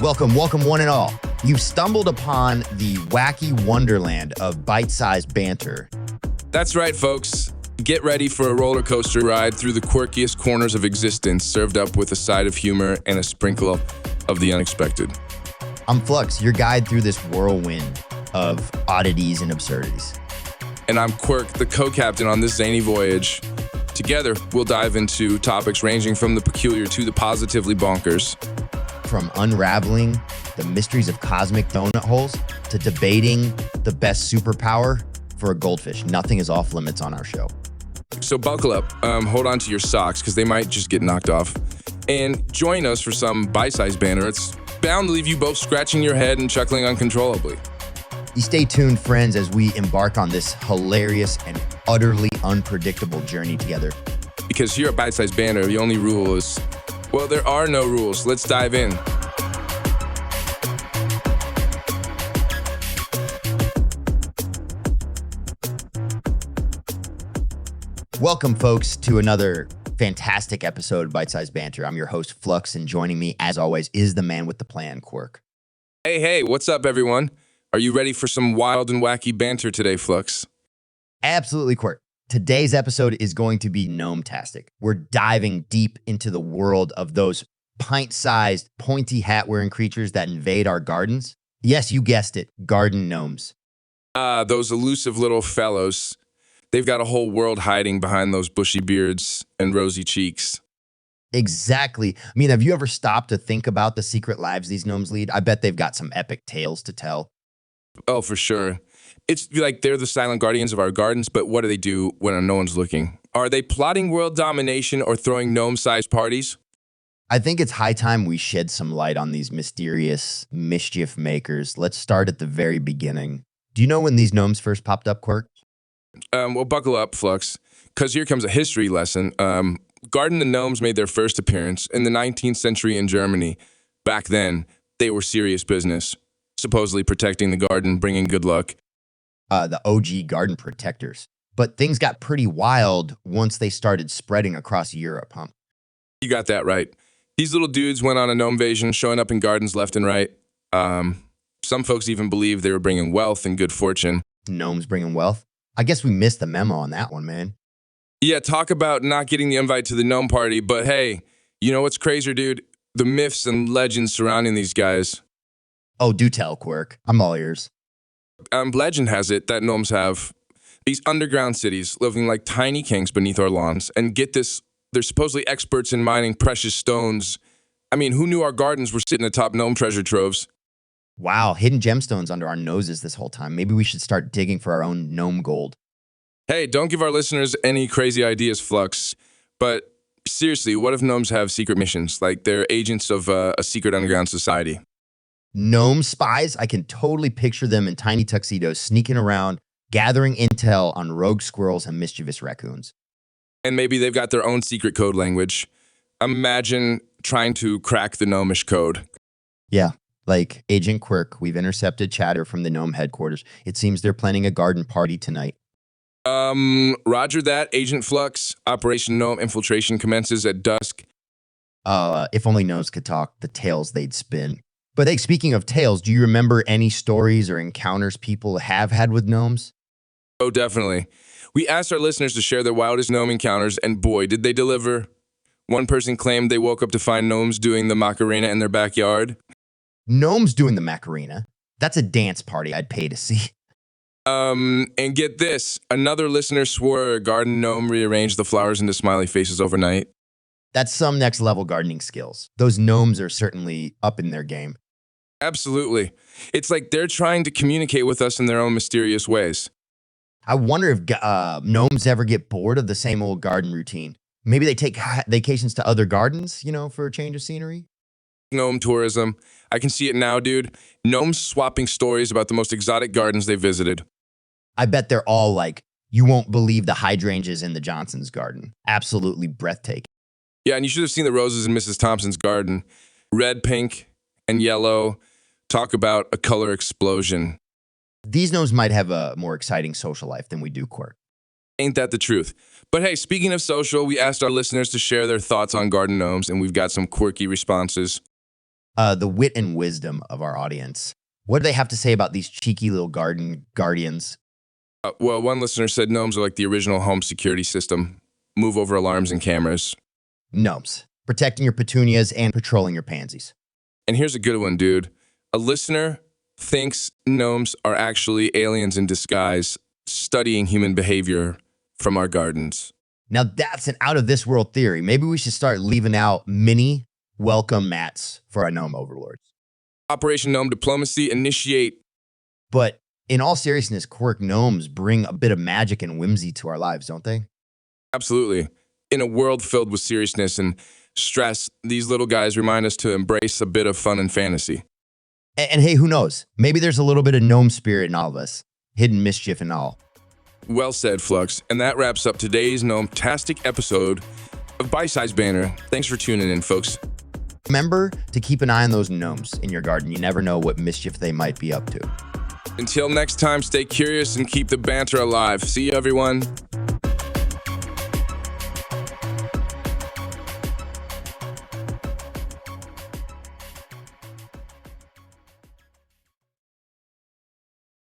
Welcome, one and all. You've stumbled upon the wacky wonderland of bite-sized banter. That's right, folks. Get ready for a roller coaster ride through the quirkiest corners of existence, served up with a side of humor and a sprinkle of the unexpected. I'm Flux, your guide through this whirlwind of oddities and absurdities. And I'm Quirk, the co-captain on this zany voyage. Together, we'll dive into topics ranging from the peculiar to the positively bonkers. From unraveling the mysteries of cosmic donut holes to debating the best superpower for a goldfish. Nothing is off limits on our show. So buckle up, hold on to your socks because they might just get knocked off. And join us for some bite-sized banter. It's bound to leave you both scratching your head and chuckling uncontrollably. You stay tuned, friends, as we embark on this hilarious and utterly unpredictable journey together. Because here at Byte-Sized Banter, the only rule is, well, there are no rules. Let's dive in. Welcome, folks, to another fantastic episode of Byte-Sized Banter. I'm your host, Flux, and joining me, as always, is the man with the plan, Quirk. Hey, what's up, everyone? Are you ready for some wild and wacky banter today, Flux? Absolutely, Quirk. Today's episode is going to be gnome-tastic. We're diving deep into the world of those pint-sized, pointy hat-wearing creatures that invade our gardens. Yes, you guessed it, garden gnomes. Those elusive little fellows. They've got a whole world hiding behind those bushy beards and rosy cheeks. Exactly. I mean, have you ever stopped to think about the secret lives these gnomes lead? I bet they've got some epic tales to tell. Oh, for sure. It's like they're the silent guardians of our gardens, but what do they do when no one's looking? Are they plotting world domination or throwing gnome-sized parties? I think it's high time we shed some light on these mysterious mischief makers. Let's start at the very beginning. Do you know when these gnomes first popped up, Quirk? Well, buckle up, Flux, because here comes a history lesson. Garden the gnomes made their first appearance in the 19th century in Germany. Back then, they were serious business, supposedly protecting the garden, bringing good luck. The OG garden protectors. But things got pretty wild once they started spreading across Europe, huh? You got that right. These little dudes went on a gnome invasion, showing up in gardens left and right. Some folks even believe they were bringing wealth and good fortune. Gnomes bringing wealth? I guess we missed the memo on that one, man. Yeah, talk about not getting the invite to the gnome party, but hey, you know what's crazier, dude? The myths and legends surrounding these guys. Oh, do tell, Quirk. I'm all ears. Legend has it that gnomes have these underground cities living like tiny kings beneath our lawns. And get this, they're supposedly experts in mining precious stones. I mean, who knew our gardens were sitting atop gnome treasure troves? Wow, hidden gemstones under our noses this whole time. Maybe we should start digging for our own gnome gold. Hey, don't give our listeners any crazy ideas, Flux. But seriously, what if gnomes have secret missions? Like they're agents of a secret underground society? Gnome spies? I can totally picture them in tiny tuxedos sneaking around, gathering intel on rogue squirrels and mischievous raccoons. And maybe they've got their own secret code language. Imagine trying to crack the gnomish code. Yeah, like Agent Quirk, we've intercepted chatter from the gnome headquarters. It seems they're planning a garden party tonight. Roger that, Agent Flux. Operation Gnome infiltration commences at dusk. If only gnomes could talk, the tales they'd spin. But hey, speaking of tales, do you remember any stories or encounters people have had with gnomes? Oh, definitely. We asked our listeners to share their wildest gnome encounters, and boy, did they deliver. One person claimed they woke up to find gnomes doing the Macarena in their backyard. Gnomes doing the Macarena? That's a dance party I'd pay to see. And get this, another listener swore a garden gnome rearranged the flowers into smiley faces overnight. That's some next level gardening skills. Those gnomes are certainly up in their game. Absolutely. It's like they're trying to communicate with us in their own mysterious ways. I wonder if gnomes ever get bored of the same old garden routine. Maybe they take vacations to other gardens, for a change of scenery. Gnome tourism. I can see it now, dude. Gnomes swapping stories about the most exotic gardens they visited. I bet they're all like, you won't believe the hydrangeas in the Johnson's garden. Absolutely breathtaking. Yeah, and you should have seen the roses in Mrs. Thompson's garden. Red, pink, and yellow. Talk about a color explosion. These gnomes might have a more exciting social life than we do, Quirk. Ain't that the truth? But hey, speaking of social, we asked our listeners to share their thoughts on garden gnomes, and we've got some quirky responses. the wit and wisdom of our audience. What do they have to say about these cheeky little garden guardians? Well, one listener said gnomes are like the original home security system. Move over alarms and cameras. Gnomes, protecting your petunias and patrolling your pansies. And here's a good one, dude. A listener thinks gnomes are actually aliens in disguise, studying human behavior from our gardens. Now that's an out of this world theory. Maybe we should start leaving out mini welcome mats for our gnome overlords. Operation Gnome Diplomacy, initiate. But in all seriousness, quirk gnomes bring a bit of magic and whimsy to our lives, don't they? Absolutely. In a world filled with seriousness and stress, these little guys remind us to embrace a bit of fun and fantasy. And hey, who knows? Maybe there's a little bit of gnome spirit in all of us. Hidden mischief and all. Well said, Flux. And that wraps up today's Gnome-tastic episode of Byte-Sized Banter. Thanks for tuning in, folks. Remember to keep an eye on those gnomes in your garden. You never know what mischief they might be up to. Until next time, stay curious and keep the banter alive. See you, everyone.